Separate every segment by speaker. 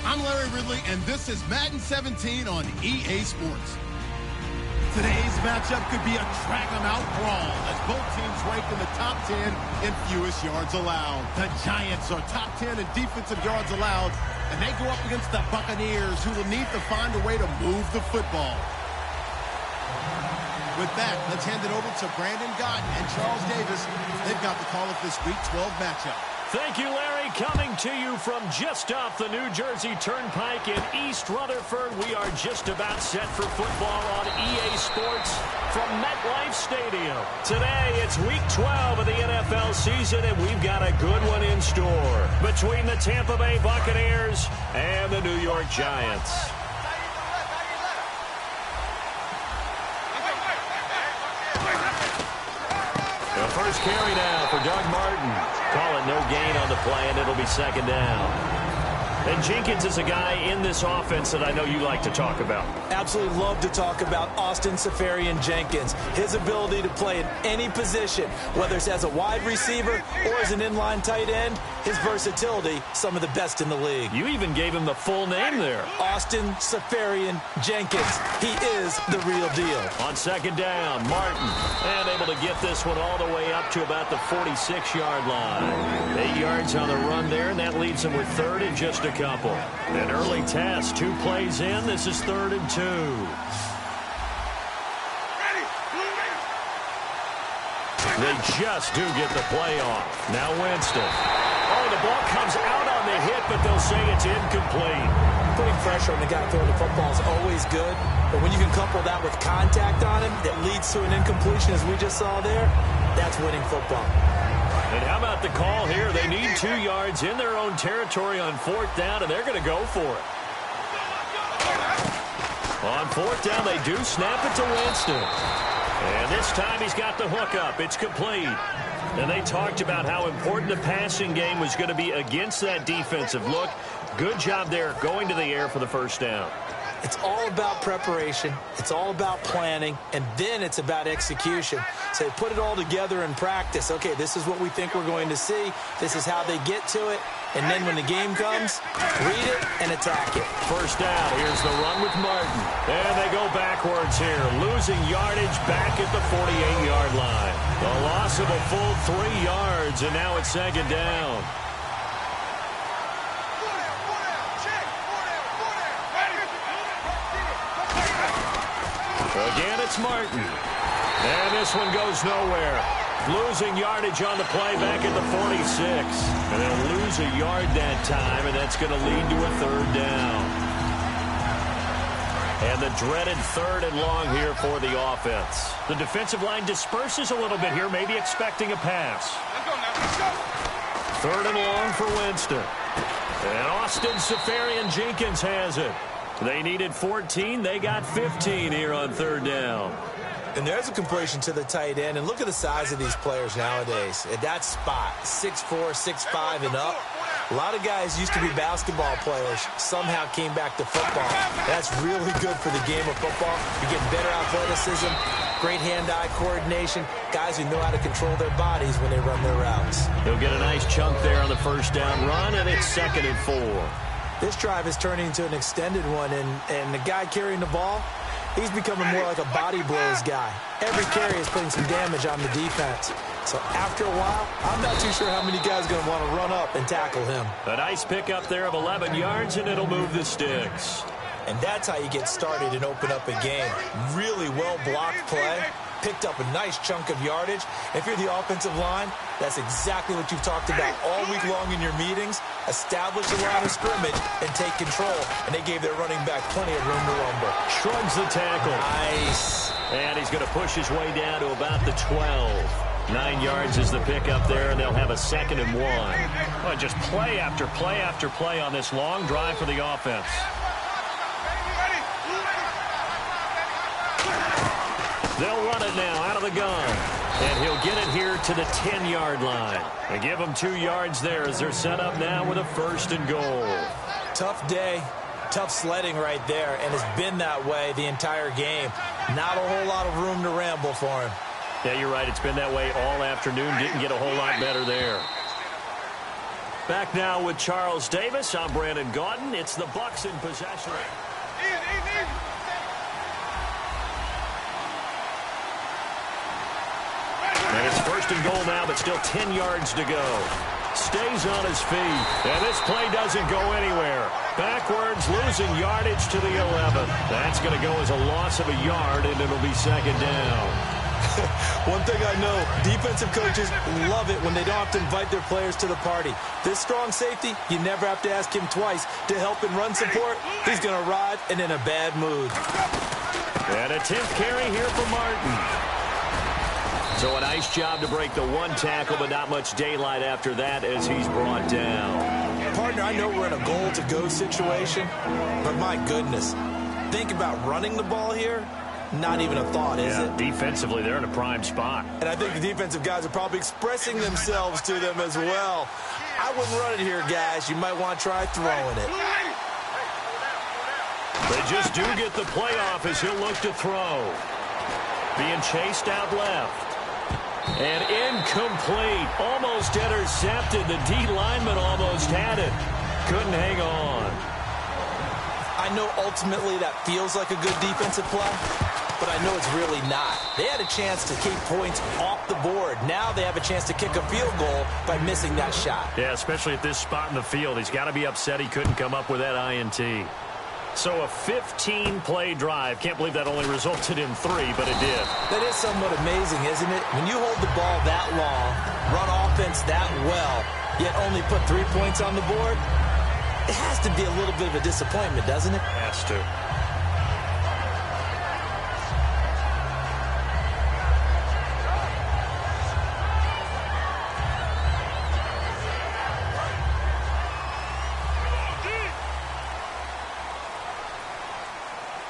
Speaker 1: I'm Larry Ridley, and this is Madden 17 on EA Sports. Today's matchup could be a track-em-out brawl as both teams rank in the top 10 in fewest yards allowed. The Giants are top 10 in defensive yards allowed, and they go up against the Buccaneers, who will need to find a way to move the football. With that, let's hand it over to Brandon Gott and Charles Davis. They've got the call of this Week 12 matchup.
Speaker 2: Thank you, Larry. Coming to you from just off the New Jersey Turnpike in East Rutherford. We are just about set for football on EA Sports from MetLife Stadium. Today, it's Week 12 of the NFL season, and we've got a good one in store between the Tampa Bay Buccaneers and the New York Giants. The first carry now for Doug Martin. Call it no gain on the play, and it'll be second down. And Jenkins is a guy in this offense that I know you like to talk about.
Speaker 3: Absolutely love to talk about Austin Seferian-Jenkins. His ability to play in any position, whether it's as a wide receiver or as an inline tight end, his versatility, some of the best in the league.
Speaker 2: You even gave him the full name there.
Speaker 3: Austin Seferian-Jenkins. He is the real deal.
Speaker 2: On second down, Martin. And able to get this one all the way up to about the 46-yard line. 8 yards on the run there, and that leaves him with third and just a couple. An early test, 2 plays in. This is 3rd and 2. They just do get the play off. Now Winston. Oh, the ball comes out on the hit, but they'll say it's incomplete.
Speaker 3: Putting pressure on the guy throwing the football is always good, but when you can couple that with contact on him that leads to an incompletion, as we just saw there, that's winning football.
Speaker 2: And how about the call here? They need 2 yards in their own territory on 4th down, and they're going to go for it. On 4th down, they do snap it to Winston. And this time he's got the hook up. It's complete. And they talked about how important the passing game was going to be against that defensive look. Good job there going to the air for the first down.
Speaker 3: It's all about preparation. It's all about planning. And then it's about execution. So put it all together in practice. Okay, this is what we think we're going to see. This is how they get to it. And then when the game comes, read it and attack it.
Speaker 2: First down. Here's the run with Martin. And they go backwards here. Losing yardage back at the 48-yard line. The loss of a full 3 yards. And now it's second down. Again, it's Martin. And this one goes nowhere. Losing yardage on the play back at the 46. And they'll lose a yard that time, and that's going to lead to a 3rd down. And the dreaded 3rd and long here for the offense. The defensive line disperses a little bit here, maybe expecting a pass. 3rd and long for Winston. And Austin Seferian-Jenkins has it. They needed 14. They got 15 here on third down.
Speaker 3: And there's a completion to the tight end. And look at the size of these players nowadays. At that spot, 6'4", 6'5", and up. A lot of guys used to be basketball players, somehow came back to football. That's really good for the game of football. You're getting better athleticism, great hand-eye coordination, guys who know how to control their bodies when they run their routes.
Speaker 2: He'll get a nice chunk there on the first down run, and it's 2nd and 4.
Speaker 3: This drive is turning into an extended one, and the guy carrying the ball, he's becoming more like a body blows guy. Every carry is putting some damage on the defense. So after a while, I'm not too sure how many guys are going to want to run up and tackle him.
Speaker 2: A nice pickup there of 11 yards, and it'll move the sticks.
Speaker 3: And that's how you get started and open up a game. Really well-blocked play. Picked up a nice chunk of yardage. If you're the offensive line, that's exactly what you've talked about all week long in your meetings. Establish a line of scrimmage and take control. And they gave their running back plenty of room to rumble.
Speaker 2: Shrugs the tackle.
Speaker 3: Nice.
Speaker 2: And he's going to push his way down to about the 12. 9 yards is the pickup there, and they'll have a 2nd and 1. Well, just play after play after play on this long drive for the offense. They'll run it now out of the gun. And he'll get it here to the 10-yard line. They give him 2 yards there as they're set up now with a 1st and goal.
Speaker 3: Tough day. Tough sledding right there, and it's been that way the entire game. Not a whole lot of room to ramble for him.
Speaker 2: Yeah, you're right. It's been that way all afternoon. Didn't get a whole lot better there. Back now with Charles Davis. I'm Brandon Gaudin. It's the Bucs in possession. And it's 1st and goal now, but still 10 yards to go. Stays on his feet. And this play doesn't go anywhere. Backwards, losing yardage to the 11. That's going to go as a loss of a yard, and it'll be 2nd down.
Speaker 3: One thing I know, defensive coaches love it when they don't have to invite their players to the party. This strong safety, you never have to ask him twice to help in run support. He's going to ride and in a bad mood.
Speaker 2: And a 10th carry here for Martin. So a nice job to break the 1 tackle, but not much daylight after that as he's brought down.
Speaker 3: Partner, I know we're in a goal-to-go situation, but my goodness, think about running the ball here. Not even a thought, is it?
Speaker 2: Defensively, they're in a prime spot.
Speaker 3: And I think the defensive guys are probably expressing themselves to them as well. I wouldn't run it here, guys. You might want to try throwing it.
Speaker 2: They just do get the playoff as he'll look to throw. Being chased out left. And incomplete. Almost intercepted. The D lineman almost had it. Couldn't hang on.
Speaker 3: I know ultimately that feels like a good defensive play, but I know it's really not. They had a chance to keep points off the board. Now they have a chance to kick a field goal by missing that shot.
Speaker 2: Yeah, especially at this spot in the field. He's got to be upset he couldn't come up with that INT. So a 15-play drive. Can't believe that only resulted in 3, but it did.
Speaker 3: That is somewhat amazing, isn't it? When you hold the ball that long, run offense that well, yet only put 3 points on the board, it has to be a little bit of a disappointment, doesn't it?
Speaker 2: Has to.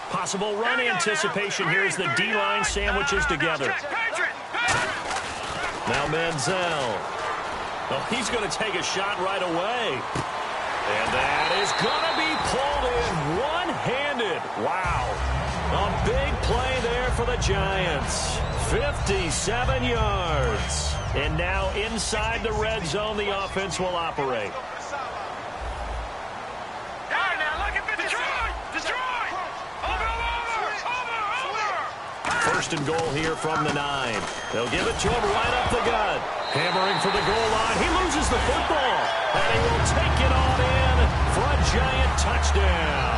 Speaker 2: Possible run anticipation. Here's the D-line sandwiches together. Now Manziel. Oh, he's going to take a shot right away. And that is going to be pulled in one-handed. Wow. A big play there for the Giants. 57 yards. And now inside the red zone, the offense will operate. First and goal here from the 9. They'll give it to him right up the gut. Hammering for the goal line. He loses the football. And he will take it on in for a Giant touchdown.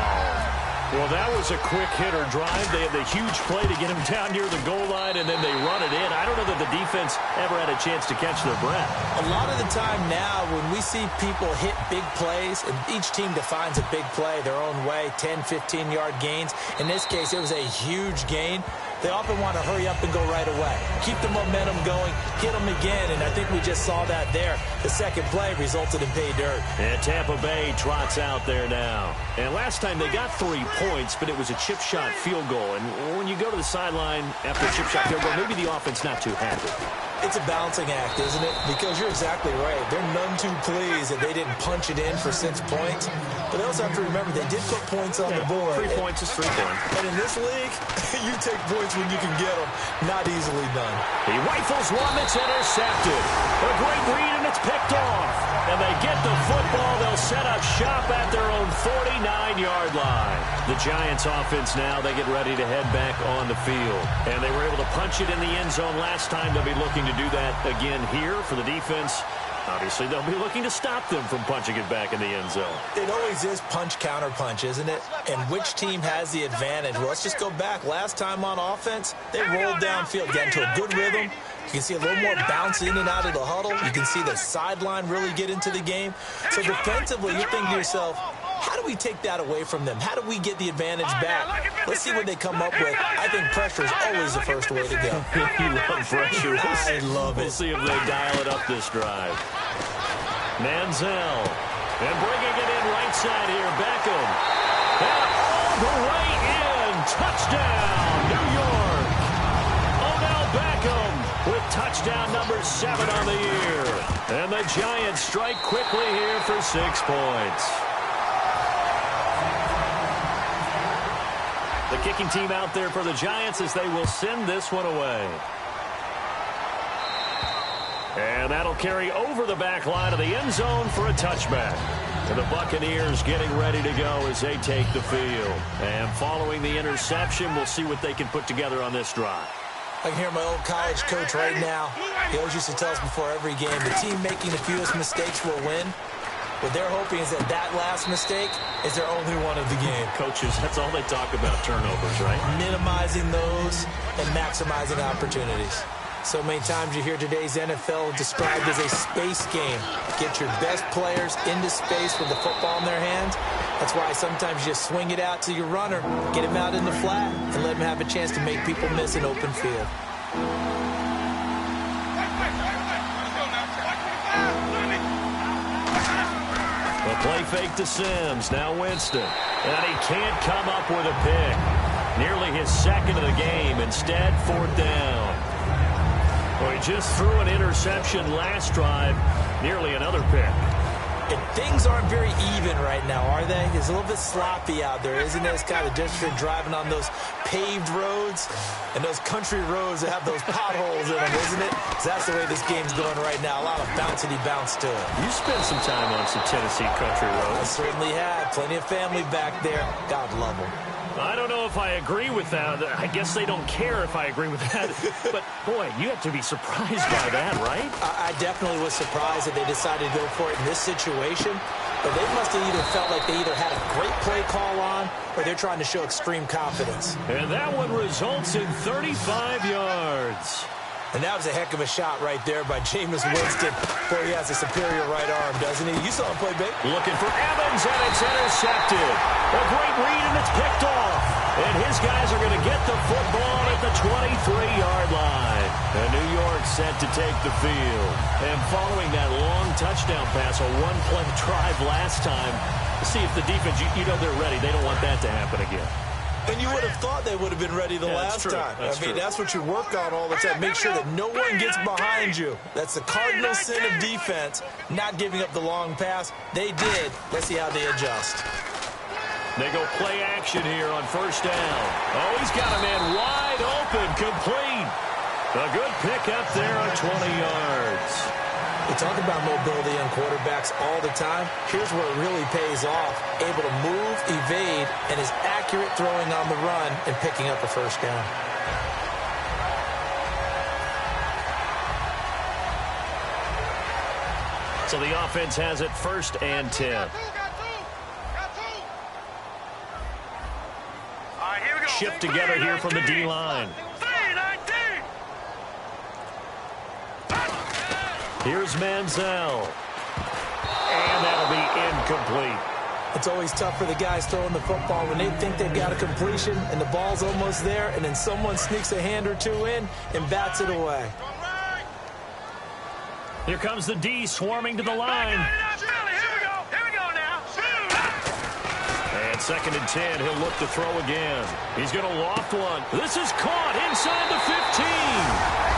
Speaker 2: Well, that was a quick hitter drive. They had the huge play to get him down near the goal line, and then they run it in. I don't know that the defense ever had a chance to catch their breath.
Speaker 3: A lot of the time now when we see people hit big plays, and each team defines a big play their own way, 10, 15-yard gains. In this case, it was a huge gain. they often want to hurry up and go right away. Keep the momentum going, hit them again, and I think we just saw that there. The second play resulted in pay dirt.
Speaker 2: And Tampa Bay trots out there now. And last time they got 3 points, but it was a chip shot field goal. And when you go to the sideline after a chip shot field goal, maybe the offense not too happy.
Speaker 3: It's a balancing act, isn't it? Because you're exactly right. They're none too pleased that they didn't punch it in for 6 points. But they also have to remember they did put points on the board.
Speaker 2: 3 points is 3 points.
Speaker 3: And in this league, you take points when you can get them. Not easily done.
Speaker 2: He rifles one that's intercepted. A great read, and it's picked off. And they get the football. They'll set up shop at their own 49-yard line. The Giants offense now, they get ready to head back on the field. And they were able to punch it in the end zone last time. They'll be looking to do that again here for the defense. Obviously, they'll be looking to stop them from punching it back in the end zone.
Speaker 3: It always is punch-counter-punch, isn't it? And which team has the advantage? Well, let's just go back. Last time on offense, they rolled downfield, got into a good rhythm. You can see a little more bounce in and out of the huddle. You can see the sideline really get into the game. So defensively, you're thinking to yourself, how do we take that away from them? How do we get the advantage back? Let's see what they come up with. I think pressure is always the first way to go.
Speaker 2: You love pressure.
Speaker 3: I love it.
Speaker 2: We'll see if they dial it up this drive. Manziel. And bringing it in right side here, Beckham. And all the way in. Touchdown, New York. Odell Beckham with touchdown number 7 on the year. And the Giants strike quickly here for 6 points. The kicking team out there for the Giants as they will send this one away. And that'll carry over the back line of the end zone for a touchback. And the Buccaneers getting ready to go as they take the field. And following the interception, we'll see what they can put together on this drive.
Speaker 3: I can hear my old college coach right now. He always used to tell us before every game, the team making the fewest mistakes will win. What they're hoping is that last mistake is their only one of the game.
Speaker 2: Coaches, that's all they talk about, turnovers, right?
Speaker 3: Minimizing those and maximizing opportunities. So many times you hear today's NFL described as a space game. Get your best players into space with the football in their hands. That's why sometimes you just swing it out to your runner, get him out in the flat, and let him have a chance to make people miss an open field.
Speaker 2: A play fake to Sims. Now Winston. And he can't come up with a pick. Nearly his second of the game. Instead, 4th down. Well, he just threw an interception last drive. Nearly another pick.
Speaker 3: And things aren't very even right now, are they? It's a little bit sloppy out there, isn't it? It's kind of different driving on those paved roads and those country roads that have those potholes in them, isn't it? So that's the way this game's going right now. A lot of bouncy bounce to it.
Speaker 2: You spent some time on some Tennessee country roads.
Speaker 3: I certainly have. Plenty of family back there. God love them.
Speaker 2: I don't know if I agree with that. I guess they don't care if I agree with that. But, boy, you have to be surprised by that, right?
Speaker 3: I definitely was surprised that they decided to go for it in this situation. But they must have either felt like they either had a great play call on or they're trying to show extreme confidence.
Speaker 2: And that one results in 35 yards.
Speaker 3: And that was a heck of a shot right there by Jameis Winston. Boy, he has a superior right arm, doesn't he? You saw him play big.
Speaker 2: Looking for Evans, and it's intercepted. A great read, and it's picked off. And his guys are going to get the football at the 23-yard line. And New York set to take the field. And following that long touchdown pass, a one-play drive last time, see if the defense, you know they're ready. They don't want that to happen again.
Speaker 3: And you would have thought they would have been ready the last time. That's what you work on all the time. Make sure that no one gets behind you. That's the cardinal sin of defense, not giving up the long pass. They did. Let's see how they adjust.
Speaker 2: They go play action here on 1st down. Oh, he's got a man wide open, complete. A good pick up there on 20 yards.
Speaker 3: We talk about mobility on quarterbacks all the time. Here's where it really pays off. Able to move, evade, and is accurate throwing on the run and picking up a 1st down.
Speaker 2: So the offense has it 1st and 10. Shift together here from the D-line. Here's Manziel. And that'll be incomplete.
Speaker 3: It's always tough for the guys throwing the football when they think they've got a completion and the ball's almost there, and then someone sneaks a hand or two in and bats it away.
Speaker 2: Here comes the D swarming to the line.
Speaker 4: Here we go now.
Speaker 2: And 2nd and 10, he'll look to throw again. He's going to loft one. This is caught inside the 15.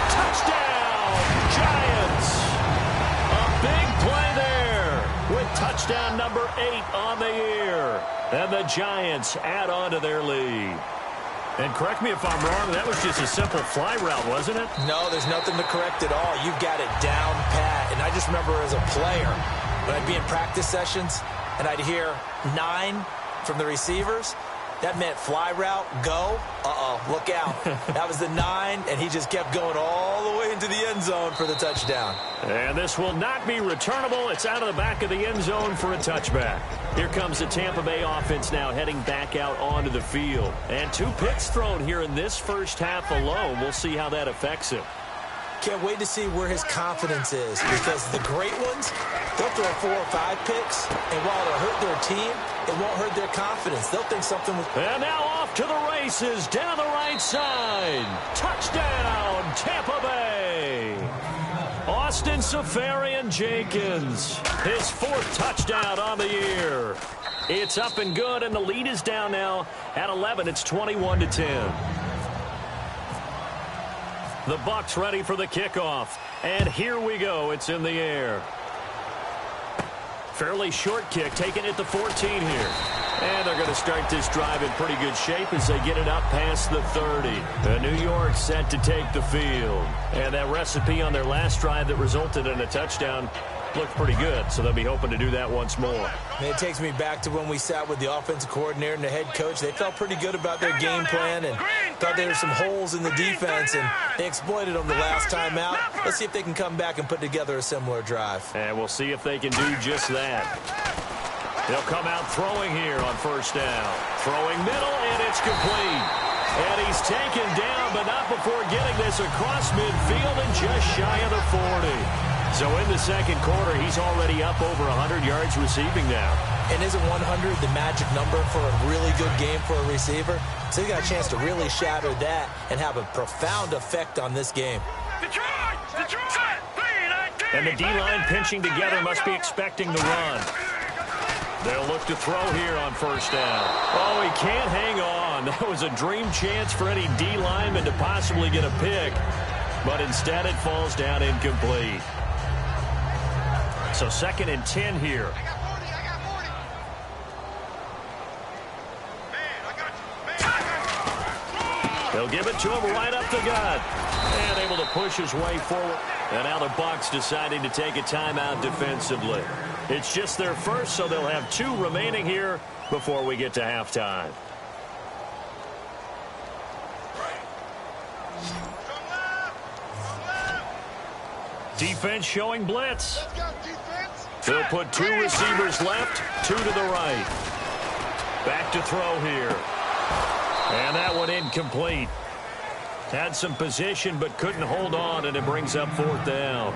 Speaker 2: Touchdown, Giants. A big play there with touchdown number 8 on the year. And the Giants add on to their lead. And correct me if I'm wrong, that was just a simple fly route, wasn't it?
Speaker 3: No, there's nothing to correct at all. You've got it down pat. And I just remember as a player, when I'd be in practice sessions and I'd hear 9 from the receivers, that meant fly route, go, look out. That was the 9, and he just kept going all the way into the end zone for the touchdown.
Speaker 2: And this will not be returnable. It's out of the back of the end zone for a touchback. Here comes the Tampa Bay offense now heading back out onto the field. And 2 picks thrown here in this first half alone. We'll see how that affects him.
Speaker 3: Can't wait to see where his confidence is, because the great ones, they'll throw 4 or 5 picks, and while it'll hurt their team, it won't hurt their confidence. They'll think something was...
Speaker 2: And now off to the races, down the right side. Touchdown, Tampa Bay. Austin Seferian-Jenkins, his 4th touchdown on the year. It's up and good, and the lead is down now at 11. It's 21-10. The Bucs ready for the kickoff. And here we go. It's in the air. Fairly short kick, taken at the 14 here. And they're going to start this drive in pretty good shape as they get it up past the 30. New York set to take the field. And that recipe on their last drive that resulted in a touchdown looked pretty good, so they'll be hoping to do that once more.
Speaker 3: It takes me back to when we sat with the offensive coordinator and the head coach. They felt pretty good about their game plan and thought there were some holes in the defense, and they exploited them the last time out. Let's see if they can come back and put together a similar drive.
Speaker 2: And we'll see if they can do just that. They'll come out throwing here on first down. Throwing middle, and it's complete. And he's taken down, but not before getting this across midfield and just shy of the 40. So in the second quarter, he's already up over 100 yards receiving now.
Speaker 3: And isn't 100 the magic number for a really good game for a receiver? So he got a chance to really shatter that and have a profound effect on this game.
Speaker 2: And the D-line pinching together must be expecting the run. They'll look to throw here on first down. Oh, he can't hang on. That was a dream chance for any D-lineman to possibly get a pick. But instead it falls down incomplete. So 2nd and 10 here. They'll give it to him right up the gut. And able to push his way forward. And now the Bucs deciding to take a timeout defensively. It's just their first, so they'll have 2 remaining here before we get to halftime. Defense showing blitz. They'll put 2 receivers left, 2 to the right. Back to throw here. And that one incomplete. Had some position but couldn't hold on, and it brings up 4th down.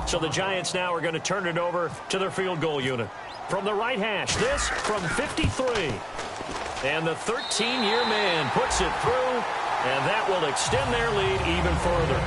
Speaker 2: So the Giants now are going to turn it over to their field goal unit. From the right hash, this from 53. And the 13-year man puts it through, and that will extend their lead even further.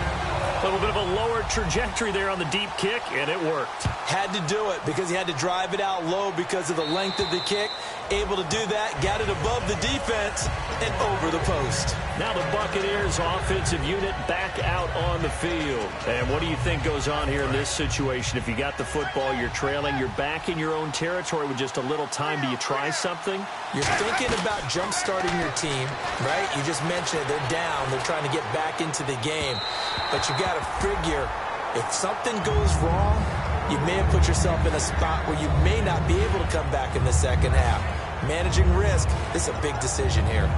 Speaker 2: A little bit of a lower trajectory there on the deep kick, and it worked.
Speaker 3: Had to do it because he had to drive it out low because of the length of the kick. Able to do that, got it above the defense and over the post.
Speaker 2: Now the Buccaneers offensive unit back out on the field. And what do you think goes on here in this situation? If you got the football, you're trailing, you're back in your own territory with just a little time. Do you try something?
Speaker 3: You're thinking about jump-starting your team, right? You just mentioned it. They're down. They're trying to get back into the game. But you got to figure if something goes wrong, you may have put yourself in a spot where you may not be able to come back in the second half. Managing risk, this is a big decision here.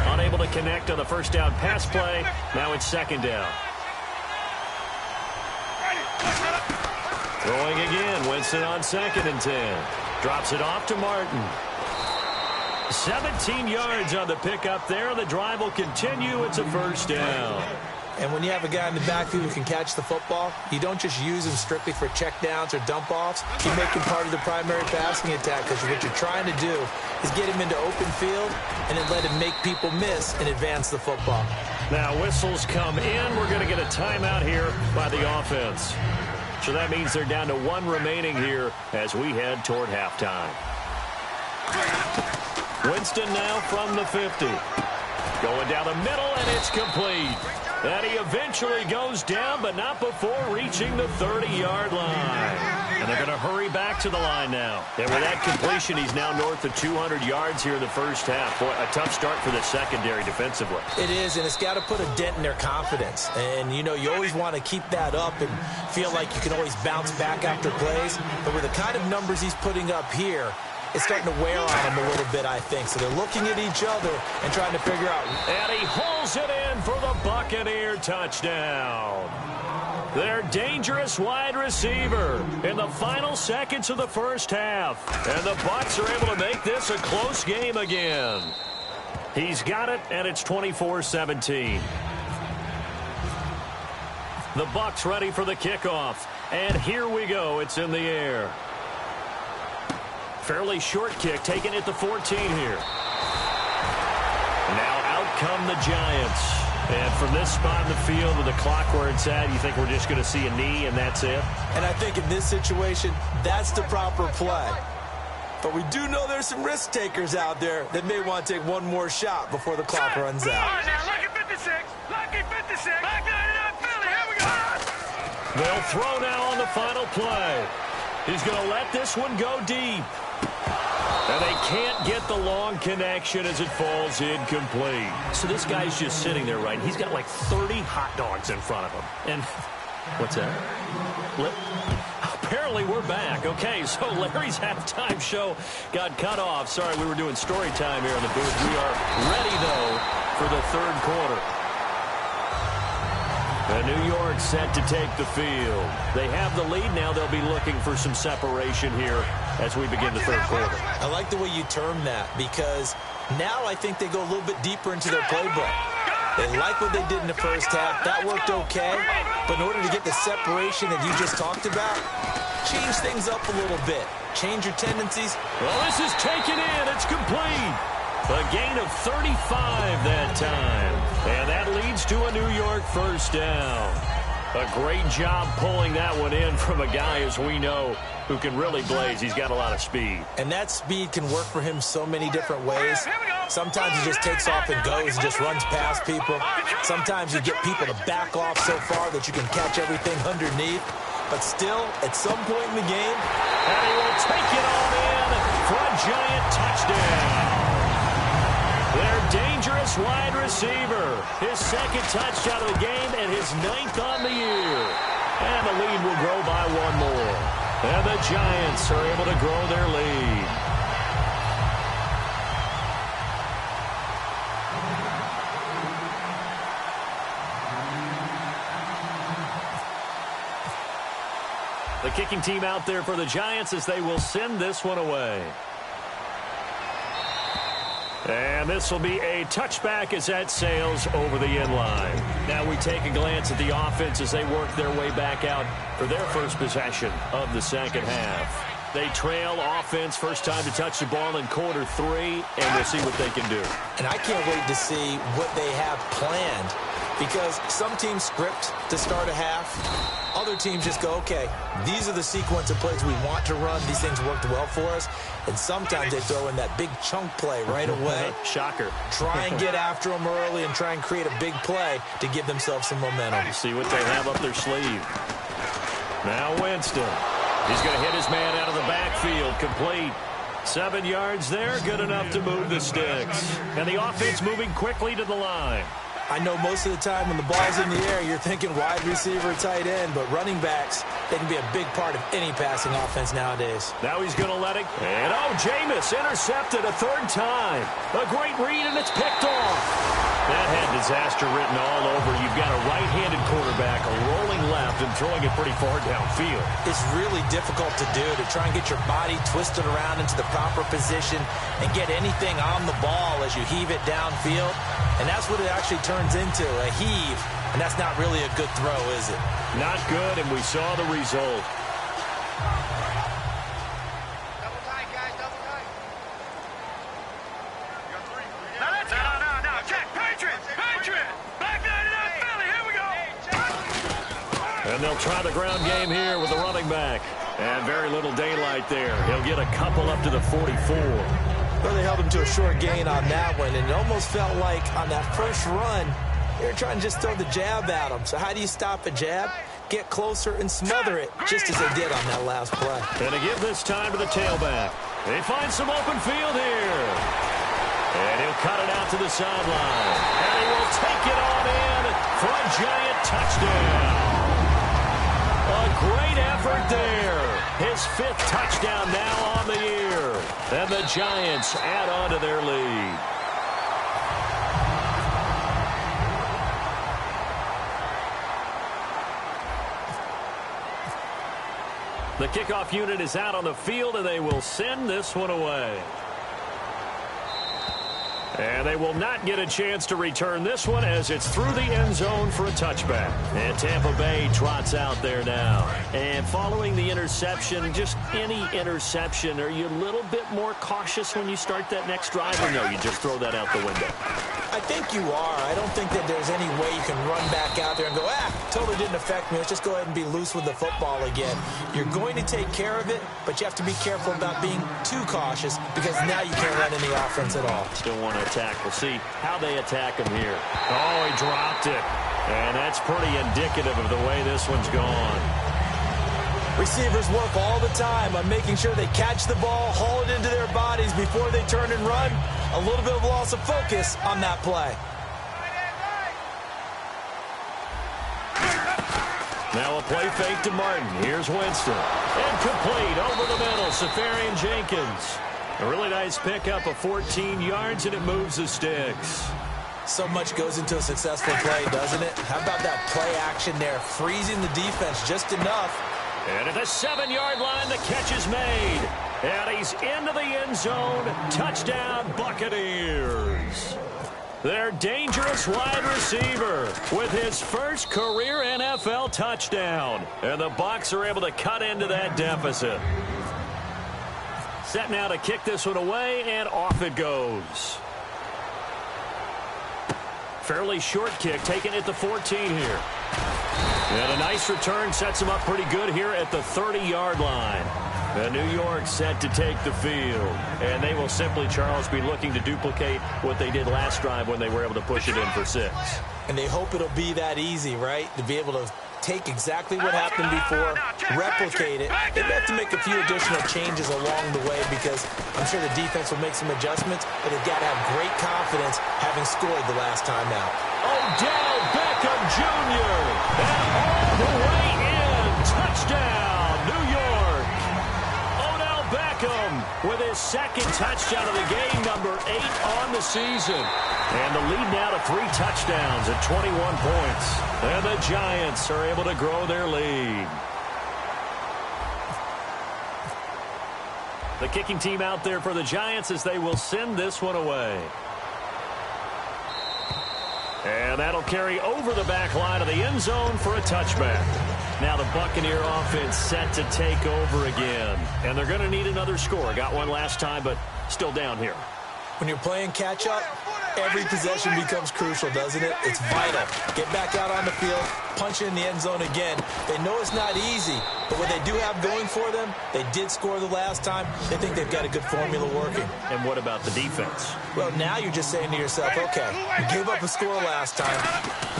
Speaker 2: Unable to connect on the first down pass play. Now it's 2nd down. Throwing again. Winston on 2nd and 10. Drops it off to Martin. 17 yards on the pickup there. The drive will continue. It's a first down.
Speaker 3: And when you have a guy in the backfield who can catch the football, you don't just use him strictly for checkdowns or dump-offs. You make him part of the primary passing attack, because what you're trying to do is get him into open field and then let him make people miss and advance the football.
Speaker 2: Now whistles come in. We're going to get a timeout here by the offense. So that means they're down to one remaining here as we head toward halftime. Winston now from the 50. Going down the middle, and it's complete. And he eventually goes down, but not before reaching the 30-yard line. And they're going to hurry back to the line now. And with that completion, he's now north of 200 yards here in the first half. Boy, a tough start for the secondary defensively.
Speaker 3: It is, and it's got to put a dent in their confidence. And, you know, you always want to keep that up and feel like you can always bounce back after plays. But with the kind of numbers he's putting up here, it's starting to wear on him a little bit, I think. So they're looking at each other and trying to figure out.
Speaker 2: And he hauls it in for the Buccaneer touchdown. Their dangerous wide receiver in the final seconds of the first half. And the Bucs are able to make this a close game again. He's got it, and it's 24-17. The Bucs ready for the kickoff. And here we go. It's in the air. Fairly short kick, taken at the 14 here. Now out come the Giants. And from this spot in the field with the clock where it's at, you think we're just going to see a knee and that's it?
Speaker 3: And I think in this situation, that's the proper play. But we do know there's some risk takers out there that may want to take one more shot before the clock runs out.
Speaker 4: All right, now, lucky 56. Lucky 56. I got it up, Philly. Here we go.
Speaker 2: They'll throw now on the final play. He's going to let this one go deep. And they can't get the long connection as it falls incomplete. So this guy's just sitting there, right? He's got like 30 hot dogs in front of him. And what's that? Apparently we're back. Okay, so Larry's halftime show got cut off. Sorry, we were doing story time here in the booth. We are ready, though, for the third quarter. And New York set to take the field. They have the lead now. They'll be looking for some separation here as we begin the third quarter.
Speaker 3: I like the way you term that, because now I think they go a little bit deeper into their playbook. They like what they did in the first half. That worked okay. But in order to get the separation that you just talked about, change things up a little bit. Change your tendencies.
Speaker 2: Well, this is taken in. It's complete. A gain of 35 that time. And that leads to a New York first down. A great job pulling that one in from a guy, as we know, who can really blaze. He's got a lot of speed.
Speaker 3: And that speed can work for him so many different ways. Sometimes he just takes off and goes and just runs past people. Sometimes you get people to back off so far that you can catch everything underneath. But still, at some point in the game,
Speaker 2: and he will take it all in for a giant touchdown. Their dangerous wide receiver. His second touchdown of the game and his 9th on the year. And the lead will grow by one more. And the Giants are able to grow their lead. The kicking team out there for the Giants as they will send this one away. And this will be a touchback as that sails over the end line. Now we take a glance at the offense as they work their way back out for their first possession of the second half. They trail offense, first time to touch the ball in quarter 3, and we'll see what they can do.
Speaker 3: And I can't wait to see what they have planned, because some teams script to start a half. Other teams just go, okay, these are the sequence of plays we want to run. These things worked well for us. And sometimes they throw in that big chunk play right away.
Speaker 2: Shocker.
Speaker 3: Try and get after them early and try and create a big play to give themselves some momentum.
Speaker 2: See what they have up their sleeve. Now Winston. He's going to hit his man out of the backfield. Complete. 7 yards there. Good enough to move the sticks. And the offense moving quickly to the line.
Speaker 3: I know most of the time when the ball's in the air, you're thinking wide receiver, tight end, but running backs, they can be a big part of any passing offense nowadays.
Speaker 2: Now he's going to let it. And Jameis intercepted a third time. A great read, and it's picked off. That had disaster written all over. You've got a right-handed quarterback, a rolling left, and throwing it pretty far downfield.
Speaker 3: It's really difficult to do, to try and get your body twisted around into the proper position and get anything on the ball as you heave it downfield. And that's what it actually turns into, a heave. And that's not really a good throw, is it?
Speaker 2: Not good, and we saw the result. And they'll try the ground game here with the running back. And very little daylight there. He'll get a couple up to the 44.
Speaker 3: Well, they held him to a short gain on that one, and it almost felt like on that first run, they were trying to just throw the jab at him. So how do you stop a jab? Get closer and smother it, just as they did on that last play.
Speaker 2: And to give this time to the tailback. They find some open field here. And he'll cut it out to the sideline. And he will take it on in for a giant touchdown. A great effort there. His 5th touchdown now on the year. And the Giants add on to their lead. The kickoff unit is out on the field, and they will send this one away. And they will not get a chance to return this one as it's through the end zone for a touchback. And Tampa Bay trots out there now. And following the interception, just any interception, are you a little bit more cautious when you start that next drive, or no, you just throw that out the window?
Speaker 3: I think you are. I don't think that there's any way you can run back out there and go, totally didn't affect me. Let's just go ahead and be loose with the football again. You're going to take care of it, but you have to be careful about being too cautious because now you can't run any offense at all.
Speaker 2: Still want to attack. We'll see how they attack him here. Oh, he dropped it. And that's pretty indicative of the way this one's gone.
Speaker 3: Receivers work all the time on making sure they catch the ball, haul it into their bodies before they turn and run. A little bit of loss of focus on that play.
Speaker 2: Now a play fake to Martin. Here's Winston. Incomplete over the middle. Safarian Jenkins. A really nice pickup of 14 yards, and it moves the sticks.
Speaker 3: So much goes into a successful play, doesn't it? How about that play action there, freezing the defense just enough.
Speaker 2: And at the 7-yard line, the catch is made. And he's into the end zone. Touchdown, Buccaneers. Their dangerous wide receiver with his first career NFL touchdown. And the Bucs are able to cut into that deficit. Set now to kick this one away, and off it goes. Fairly short kick, taken at the 14 here. And a nice return sets him up pretty good here at the 30-yard line. And New York set to take the field. And they will simply, Charles, be looking to duplicate what they did last drive when they were able to push it in for 6.
Speaker 3: And they hope it'll be that easy, right? To be able to take exactly what happened before, replicate it. They have to make a few additional changes along the way because I'm sure the defense will make some adjustments, but they've got to have great confidence having scored the last time out.
Speaker 2: Odell Beckham Jr. And all the way in. Touchdown, New York. Odell Beckham with his 2nd touchdown of the game, number 8 on the season. And the lead now to 3 touchdowns at 21 points. And the Giants are able to grow their lead. The kicking team out there for the Giants as they will send this one away. And that'll carry over the back line of the end zone for a touchback. Now the Buccaneer offense set to take over again. And they're going to need another score. Got one last time, but still down here.
Speaker 3: When you're playing catch-up, every possession becomes crucial, doesn't it? It's vital. Get back out on the field, punch it in the end zone again. They know it's not easy, but what they do have going for them, they did score the last time. They think they've got a good formula working.
Speaker 2: And what about the defense?
Speaker 3: Well, now you're just saying to yourself, okay, we gave up a score last time.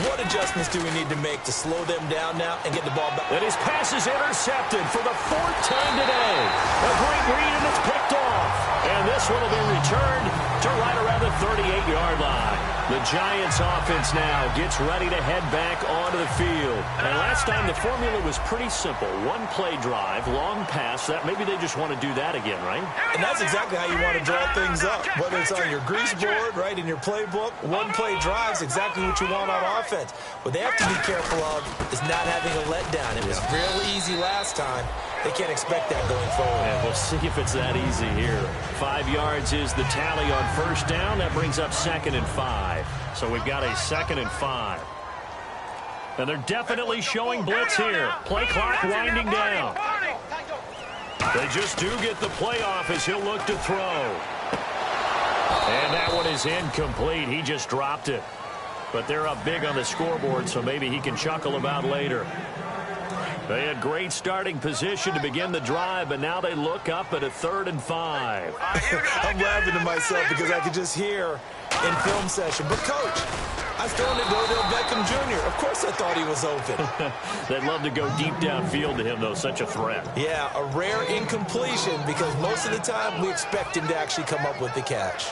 Speaker 3: What adjustments do we need to make to slow them down now and get the ball back?
Speaker 2: And his pass is intercepted for the 4th time today. A great read, and it's picked off. And this one will be returned to right around the 38-yard line. The Giants offense now gets ready to head back onto the field. And last time the formula was pretty simple. One play drive, long pass. That maybe they just want to do that again, right?
Speaker 3: And that's exactly how you want to draw things up. Whether it's on your grease board, right, in your playbook, one play drive is exactly what you want on offense. What they have to be careful of is not having a letdown. It was real easy last time. They can't expect that going forward.
Speaker 2: Yeah, we'll see if it's that easy here. 5 yards is the tally on first down. That brings up 2nd and 5. So we've got a 2nd and 5. And they're definitely showing blitz here. Play clock winding down. They just do get the play off as he'll look to throw. And that one is incomplete. He just dropped it. But they're up big on the scoreboard, so maybe he can chuckle about later. They had great starting position to begin the drive, but now they look up at a 3rd and 5.
Speaker 3: I'm laughing to myself because I could just hear in film session, but Coach, I thrown it to Odell Beckham Jr. Of course I thought he was open.
Speaker 2: They'd love to go deep downfield to him, though. Such a threat.
Speaker 3: Yeah, a rare incompletion because most of the time we expect him to actually come up with the catch.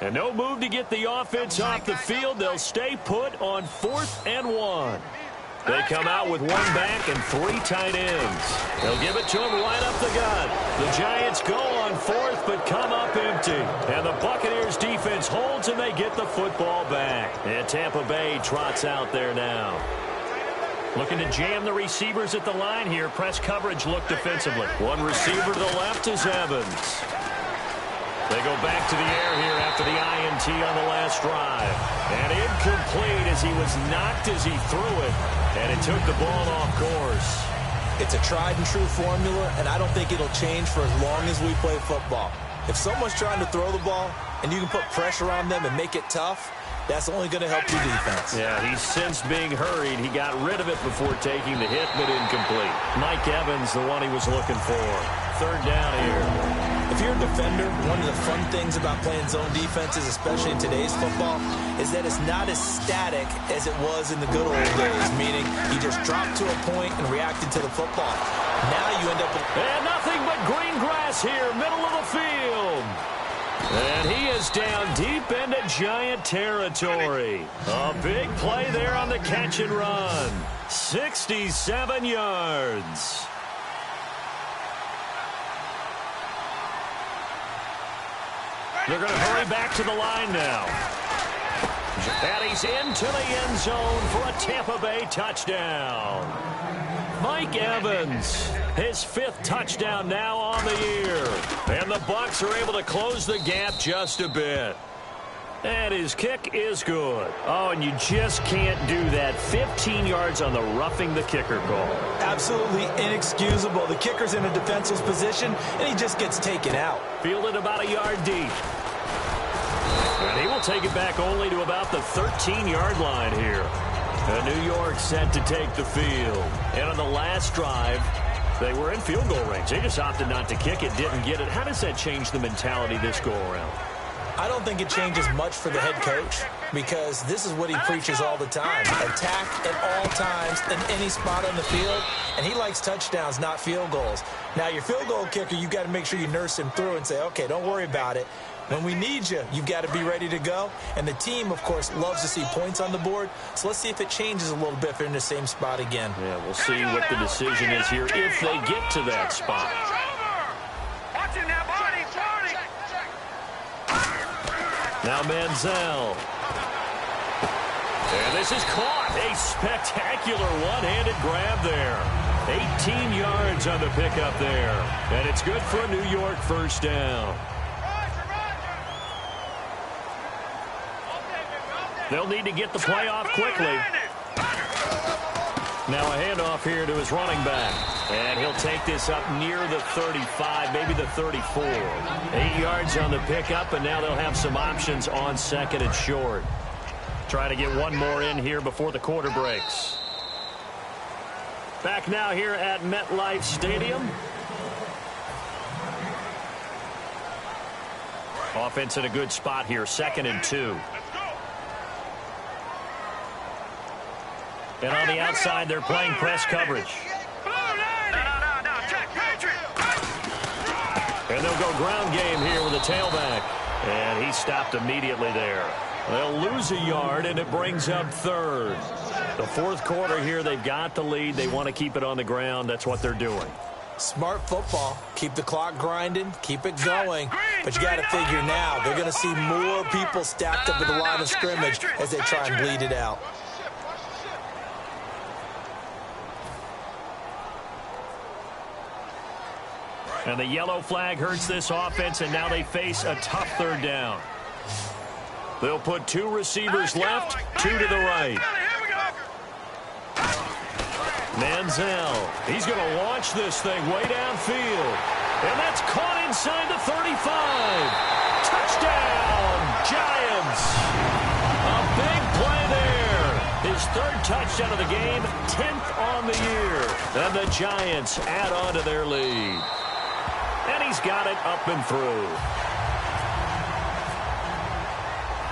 Speaker 2: And no move to get the offense off the field. They'll stay put on 4th and 1. They come out with 1 back and 3 tight ends. They'll give it to him right up the gut. The Giants go on 4th but come up empty. And the Buccaneers defense holds and they get the football back. And Tampa Bay trots out there now. Looking to jam the receivers at the line here. Press coverage look defensively. One receiver to the left is Evans. They go back to the air here after the INT on the last drive. And incomplete as he was knocked as he threw it. And it took the ball off course.
Speaker 3: It's a tried and true formula, and I don't think it'll change for as long as we play football. If someone's trying to throw the ball and you can put pressure on them and make it tough, that's only going to help your defense.
Speaker 2: Yeah, he's since being hurried. He got rid of it before taking the hit, but incomplete. Mike Evans, the one he was looking for. 3rd down here.
Speaker 3: If you're a defender, one of the fun things about playing zone defenses, especially in today's football, is that it's not as static as it was in the good old days, meaning you just dropped to a point and reacted to the football. Now you end up with...
Speaker 2: And nothing but green grass here, middle of the field. And he is down deep into Giant territory. A big play there on the catch and run. 67 yards. They're going to hurry back to the line now. And he's into the end zone for a Tampa Bay touchdown. Mike Evans, his 5th touchdown now on the year. And the Bucs are able to close the gap just a bit. And his kick is good. Oh, and you just can't do that. 15 yards on the roughing the kicker call.
Speaker 3: Absolutely inexcusable. The kicker's in a defensive position, and he just gets taken out.
Speaker 2: Fielded about a yard deep. And he will take it back only to about the 13-yard line here. And New York set to take the field. And on the last drive, they were in field goal range. They just opted not to kick it, didn't get it. How does that change the mentality this go-around?
Speaker 3: I don't think it changes much for the head coach because this is what he preaches all the time. Attack at all times in any spot on the field, and he likes touchdowns, not field goals. Now, your field goal kicker, you've got to make sure you nurse him through and say, okay, don't worry about it. When we need you, you've got to be ready to go. And the team, of course, loves to see points on the board. So let's see if it changes a little bit if they're in the same spot again.
Speaker 2: Yeah, we'll see what the decision is here if they get to that spot. Now Manziel. And this is caught. A spectacular one-handed grab there. 18 yards on the pickup there. And it's good for a New York 1st down. They'll need to get the play off quickly. Now a handoff here to his running back. And he'll take this up near the 35, maybe the 34. 8 yards on the pickup, and now they'll have some options on 2nd and short. Try to get one more in here before the quarter breaks. Back now here at MetLife Stadium. Offense in a good spot here, 2nd and 2. And on the outside, they're playing press coverage. And they'll go ground game here with a tailback. And he stopped immediately there. They'll lose a yard, and it brings up third. The fourth quarter here, they've got the lead. They want to keep it on the ground. That's what they're doing.
Speaker 3: Smart football. Keep the clock grinding. Keep it going. But you got to figure now, they're going to see more people stacked up at the line of scrimmage as they try and bleed it out.
Speaker 2: And the yellow flag hurts this offense, and now they face a tough third down. They'll put two receivers left, two to the right. Manziel, he's going to launch this thing way downfield. And that's caught inside the 35. Touchdown, Giants. A big play there. His third touchdown of the game, 10th on the year. And the Giants add on to their lead. And he's got it up and through.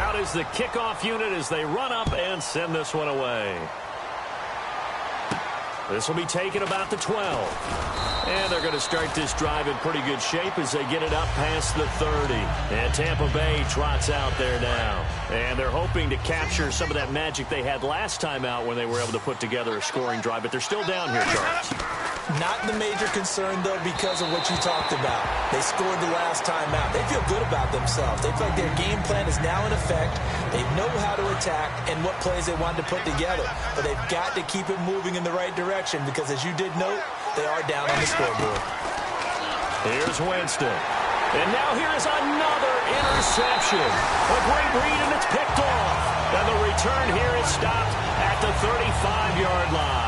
Speaker 2: Out is the kickoff unit as they run up and send this one away. This will be taken about the 12. And they're going to start this drive in pretty good shape as they get it up past the 30. And Tampa Bay trots out there now. And they're hoping to capture some of that magic they had last time out when they were able to put together a scoring drive. But they're still down here, Charles.
Speaker 3: Not the major concern, though, because of what you talked about. They scored the last time out. They feel good about themselves. They feel like their game plan is now in effect. They know how to attack and what plays they want to put together. But they've got to keep it moving in the right direction because, as you did note, they are down on the scoreboard.
Speaker 2: Here's Winston. And now here's another interception. A great read, and it's picked off. And the return here is stopped at the 35-yard line.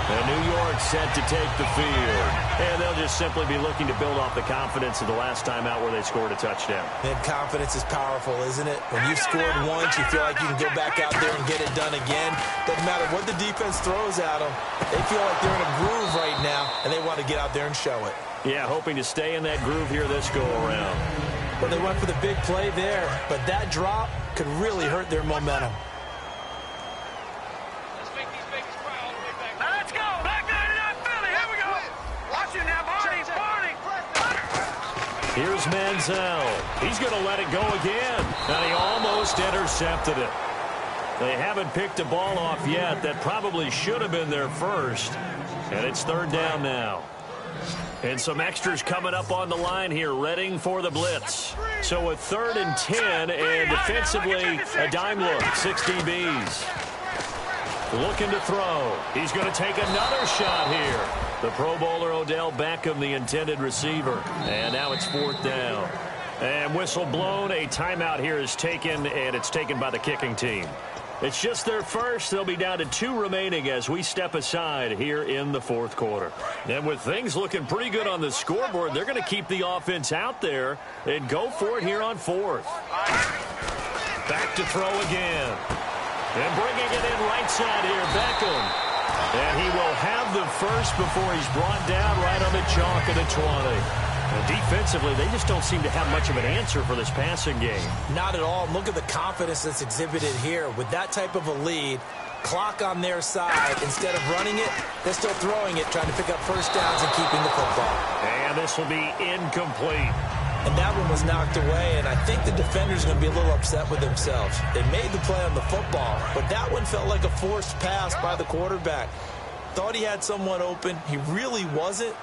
Speaker 2: And New York set to take the field. And they'll just simply be looking to build off the confidence of the last time out where they scored a touchdown.
Speaker 3: And confidence is powerful, isn't it? When you've scored once, you feel like you can go back out there and get it done again. Doesn't matter what the defense throws at them. They feel like they're in a groove right now, and they want to get out there and show it.
Speaker 2: Yeah, hoping to stay in that groove here this go-around.
Speaker 3: Well, they went for the big play there, but that drop could really hurt their momentum.
Speaker 2: Here's Manziel. He's going to let it go again. And he almost intercepted it. They haven't picked a ball off yet. That probably should have been their first. And it's third down now. And some extras coming up on the line here, readying for the blitz. So a 3rd and 10, and defensively, a dime look, 6 DBs. Looking to throw. He's going to take another shot here. The Pro Bowler Odell Beckham, the intended receiver. And now it's 4th down. And whistle blown. A timeout here is taken, and it's taken by the kicking team. It's just their first. They'll be down to 2 remaining as we step aside here in the 4th quarter. And with things looking pretty good on the scoreboard, they're going to keep the offense out there and go for it here on 4th. Back to throw again. And bringing it in right side here, Beckham. And he will have the first before he's brought down right on the chalk of the 20. And defensively, they just don't seem to have much of an answer for this passing game.
Speaker 3: Not at all. Look at the confidence that's exhibited here. With that type of a lead, clock on their side, instead of running it, they're still throwing it, trying to pick up first downs and keeping the football.
Speaker 2: And this will be incomplete.
Speaker 3: And that one was knocked away, and I think the defender's going to be a little upset with themselves. They made the play on the football, but that one felt like a forced pass by the quarterback. Thought he had someone open. He really wasn't.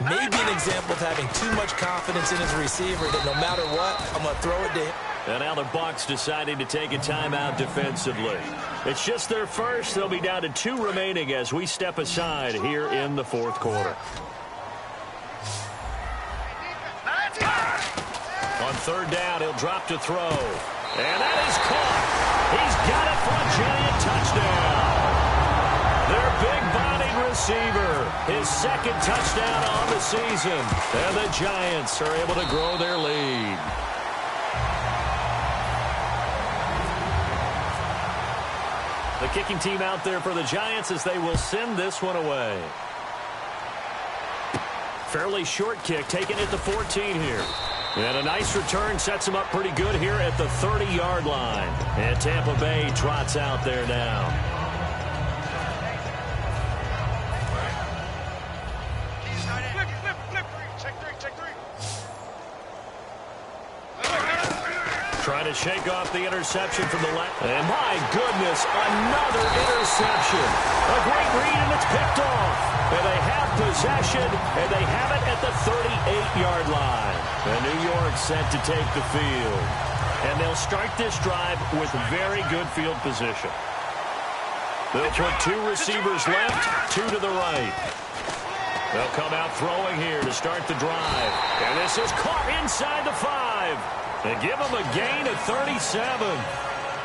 Speaker 3: Maybe an example of having too much confidence in his receiver that no matter what, I'm going to throw it to him.
Speaker 2: And now the Bucs deciding to take a timeout defensively. It's just their first. They'll be down to 2 remaining as we step aside here in the 4th quarter. On 3rd down, he'll drop to throw. And that is caught. He's got it for a giant touchdown. Their big-bodied receiver, his 2nd touchdown on the season. And the Giants are able to grow their lead. The kicking team out there for the Giants as they will send this one away. Fairly short kick, taken at the 14 here. And a nice return sets him up pretty good here at the 30-yard line. And Tampa Bay trots out there now. to shake off the interception from the left. And my goodness, another interception. A great read, and it's picked off. And they have possession, and they have it at the 38-yard line. And New York set to take the field. And they'll start this drive with very good field position. They'll put 2 receivers left, 2 to the right. They'll come out throwing here to start the drive. And this is caught inside the 5. They give them a gain of 37.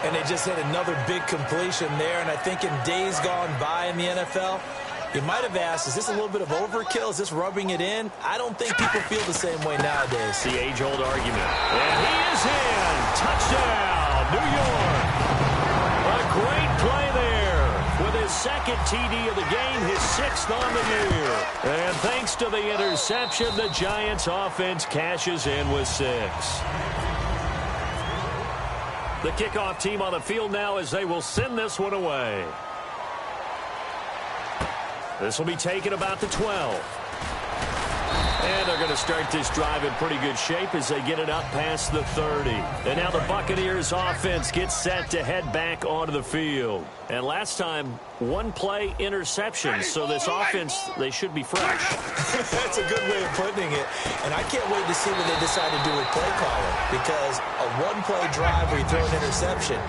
Speaker 3: And they just had another big completion there. And I think in days gone by in the NFL, you might have asked, is this a little bit of overkill? Is this rubbing it in? I don't think people feel the same way nowadays.
Speaker 2: The age-old argument. And he is in. Touchdown, New York. A great play there. With his second TD of the game, his 6th on the year. And thanks to the interception, the Giants offense cashes in with 6. The kickoff team on the field now as they will send this one away. This will be taken about the 12. And they're going to start this drive in pretty good shape as they get it up past the 30. And now the Buccaneers offense gets set to head back onto the field. And last time, 1 play interception. So this offense, they should be fresh.
Speaker 3: That's a good way of putting it. And I can't wait to see what they decide to do with play calling. Because a 1-play drive where you throw an interception,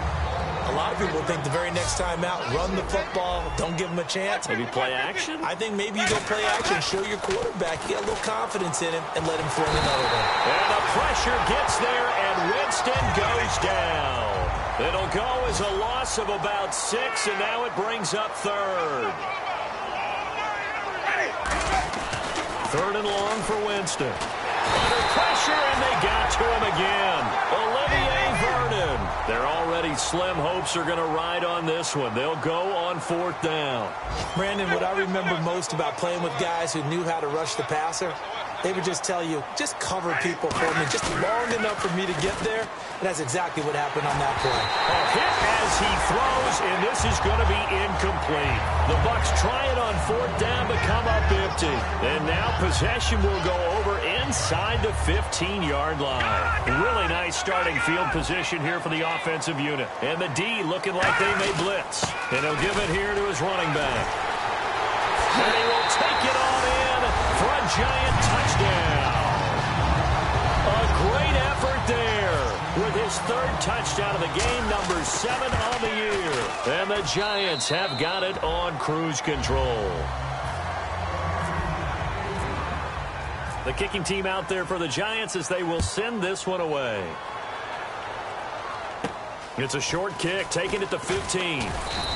Speaker 3: a lot of people think the very next time out, run the football, don't give them a chance.
Speaker 2: Maybe play action?
Speaker 3: I think maybe you go play action, show your quarterback, you get a little confidence in him, and let him throw another one.
Speaker 2: And the pressure gets there, and Winston goes down. It'll go as a loss of about 6, and now it brings up 3rd. 3rd and long for Winston. Under pressure, and they got to him again. Olivier Vernon. Their already slim hopes are going to ride on this one. They'll go on 4th down.
Speaker 3: Brandon, what I remember most about playing with guys who knew how to rush the passer, they would just tell you, just cover people for me, just long enough for me to get there. And that's exactly what happened on that play.
Speaker 2: A hit as he throws, and this is going to be incomplete. The Bucs try it on 4th down, but come up empty. And now possession will go over inside the 15-yard line. Really nice starting field position here for the offensive unit. And the D looking like they may blitz. And he'll give it here to his running back. And he will take it on in for a Giant touchdown. A great effort there with his 3rd touchdown of the game, number 7 on the year. And the Giants have got it on cruise control. The kicking team out there for the Giants as they will send this one away. It's a short kick, taking it to 15.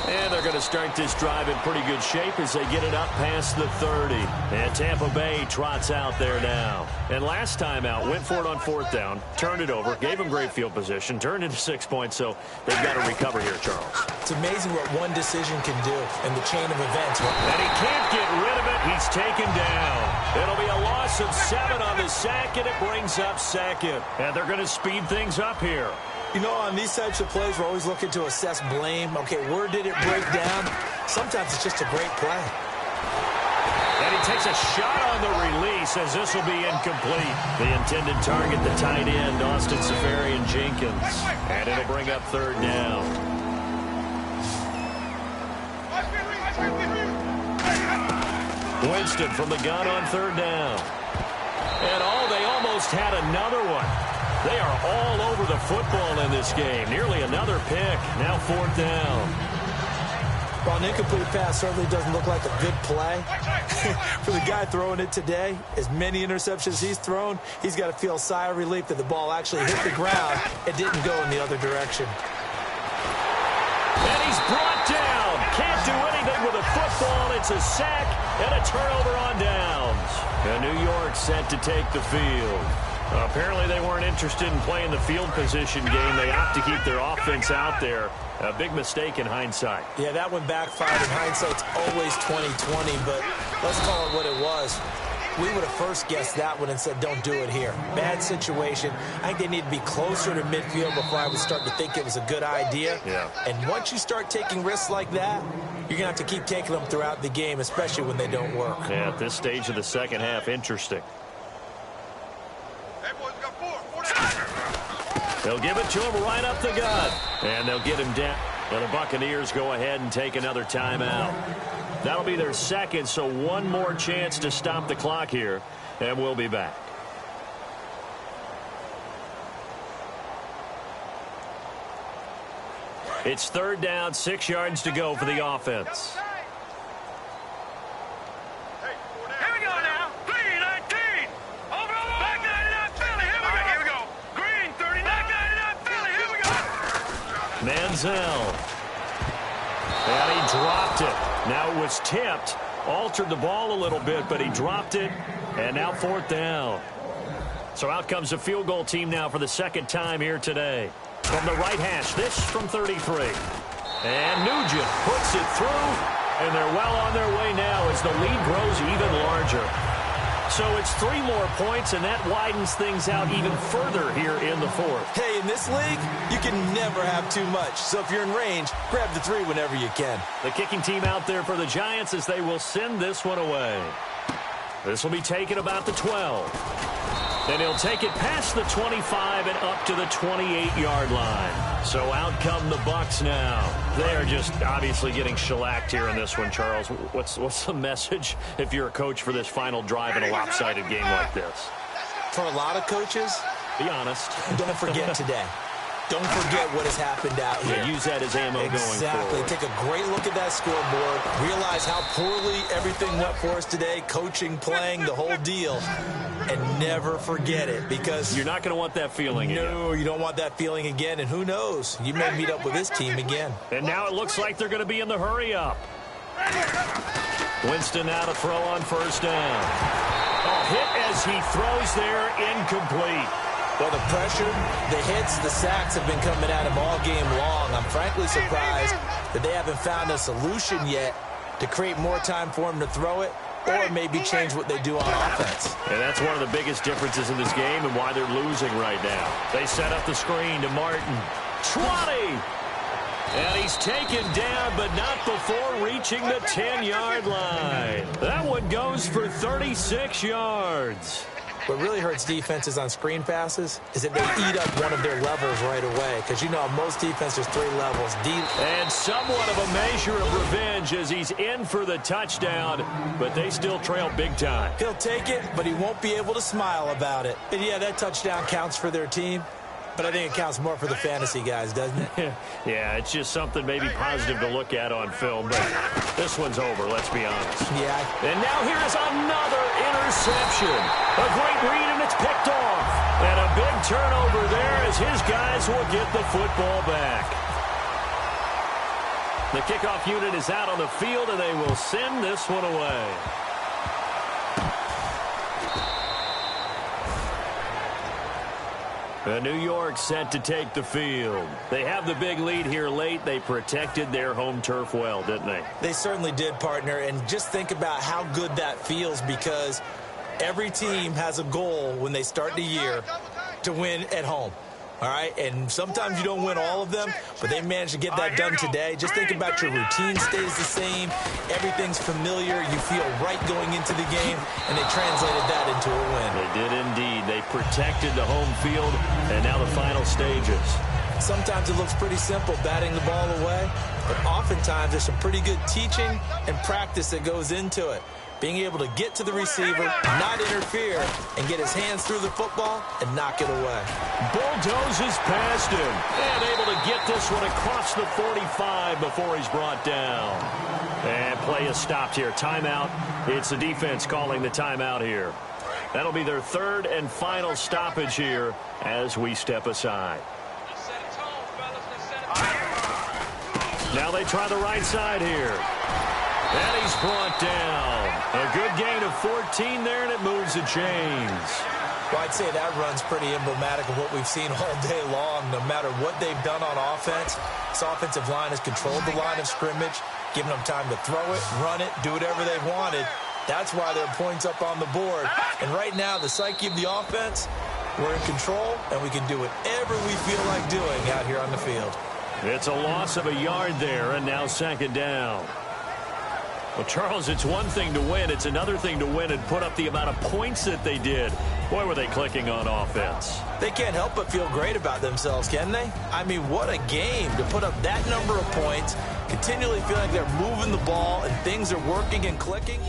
Speaker 2: And they're going to start this drive in pretty good shape as they get it up past the 30. And Tampa Bay trots out there now. And last time out, went for it on 4th down, turned it over, gave them great field position, turned into 6 points, so they've got to recover here, Charles.
Speaker 3: It's amazing what one decision can do in the chain of events.
Speaker 2: And he can't get rid of it. He's taken down. It'll be a loss of 7 on the sack, and it brings up 2nd. And they're going to speed things up here.
Speaker 3: You know, on these types of plays, we're always looking to assess blame. Okay, where did it break down? Sometimes it's just a great play.
Speaker 2: And he takes a shot on the release as this will be incomplete. The intended target, the tight end, Austin Seferian-Jenkins. And it'll bring up 3rd down. Winston from the gun on 3rd down. And they almost had another one. They are all over the football in this game. Nearly another pick. Now 4th down.
Speaker 3: Well, an incomplete pass certainly doesn't look like a good play. For the guy throwing it today, as many interceptions he's thrown, he's got to feel a sigh of relief that the ball actually hit the ground. It didn't go in the other direction.
Speaker 2: And he's brought down. Can't do anything with a football. It's a sack and a turnover on downs. And New York set to take the field. Apparently they weren't interested in playing the field position game. They opt to keep their offense out there. A big mistake in hindsight.
Speaker 3: Yeah, that one backfired. In hindsight's always 20/20, but let's call it what it was. We would have first guessed that one and said, don't do it here. Bad situation. I think they need to be closer to midfield before I would start to think it was a good idea.
Speaker 2: Yeah.
Speaker 3: And once you start taking risks like that, you're going to have to keep taking them throughout the game, especially when they don't work.
Speaker 2: Yeah, at this stage of the second half, interesting. They'll give it to him right up the gut. And they'll get him down. And the Buccaneers go ahead and take another timeout. That'll be their second, so one more chance to stop the clock here. And we'll be back. It's 3rd down, 6 yards to go for the offense.
Speaker 4: Here we go now. Green, 19. Over. Back 99, Philly. Here we go. Here we go. Green, 39. Back 99, Philly. Here we go.
Speaker 2: Manziel. And he dropped it. Now it was tipped. Altered the ball a little bit, but he dropped it. And now 4th down. So out comes the field goal team now for the second time here today. From the right hash, this from 33. And Nugent puts it through, and they're well on their way now as the lead grows even larger. So it's 3 more points, and that widens things out even further here in the 4th.
Speaker 3: Hey, in this league, you can never have too much. So if you're in range, grab the 3 whenever you can.
Speaker 2: The kicking team out there for the Giants as they will send this one away. This will be taken about the 12. And he'll take it past the 25 and up to the 28-yard line. So out come the Bucs now. They're just obviously getting shellacked here in this one, Charles. What's the message if you're a coach for this final drive in a lopsided game like this?
Speaker 3: For a lot of coaches,
Speaker 2: be honest.
Speaker 3: Don't forget today. Don't forget what has happened out here.
Speaker 2: Yeah, use that as ammo going forward.
Speaker 3: Exactly. Take a great look at that scoreboard. Realize how poorly everything went for us today. Coaching, playing, the whole deal. And never forget it, because
Speaker 2: you're not going to want that feeling again.
Speaker 3: No, you don't want that feeling again. And who knows? You may meet up with this team again.
Speaker 2: And now it looks like they're going to be in the hurry-up. Winston now to throw on 1st down. Oh, hit as he throws there, incomplete.
Speaker 3: Well, the pressure, the hits, the sacks have been coming at him all game long. I'm frankly surprised that they haven't found a solution yet to create more time for him to throw it, or maybe change what they do on offense.
Speaker 2: And that's one of the biggest differences in this game and why they're losing right now. They set up the screen to Martin. 20! And he's taken down, but not before reaching the 10-yard line. That one goes for 36 yards.
Speaker 3: What really hurts defenses on screen passes is that they eat up one of their levels right away. Because, you know, most defenses 3 levels.
Speaker 2: And somewhat of a measure of revenge as he's in for the touchdown, but they still trail big time.
Speaker 3: He'll take it, but he won't be able to smile about it. And, yeah, that touchdown counts for their team. But I think it counts more for the fantasy guys, doesn't it?
Speaker 2: Yeah, it's just something maybe positive to look at on film. But this one's over, let's be honest.
Speaker 3: Yeah.
Speaker 2: And now here's another interception. A great read, and it's picked off. And a big turnover there as his guys will get the football back. The kickoff unit is out on the field, and they will send this one away. New York set to take the field. They have the big lead here late. They protected their home turf well, didn't they?
Speaker 3: They certainly did, partner. And just think about how good that feels, because every team has a goal when they start the year to win at home. All right, and sometimes you don't win all of them, but they managed to get that done today. Just think about your routine stays the same. Everything's familiar. You feel right going into the game, and they translated that into a win.
Speaker 2: They did indeed. They protected the home field, and now the final stages.
Speaker 3: Sometimes it looks pretty simple, batting the ball away, but oftentimes there's some pretty good teaching and practice that goes into it. Being able to get to the receiver, not interfere, and get his hands through the football and knock it away.
Speaker 2: Bulldozes past him, and able to get this one across the 45 before he's brought down. And play is stopped here. Timeout. It's the defense calling the timeout here. That'll be their 3rd and final stoppage here as we step aside. Now they try the right side here. And he's brought down. A good gain of 14 there, and it moves the chains.
Speaker 3: Well, I'd say that run's pretty emblematic of what we've seen all day long. No matter what they've done on offense, this offensive line has controlled the line of scrimmage, giving them time to throw it, run it, do whatever they wanted. That's why there are points up on the board. And right now, the psyche of the offense, we're in control, and we can do whatever we feel like doing out here on the field.
Speaker 2: It's a loss of a yard there, and now 2nd down. Well, Charles, it's one thing to win. It's another thing to win and put up the amount of points that they did. Boy, were they clicking on offense.
Speaker 3: They can't help but feel great about themselves, can they? I mean, what a game to put up that number of points, continually feeling like they're moving the ball and things are working and clicking.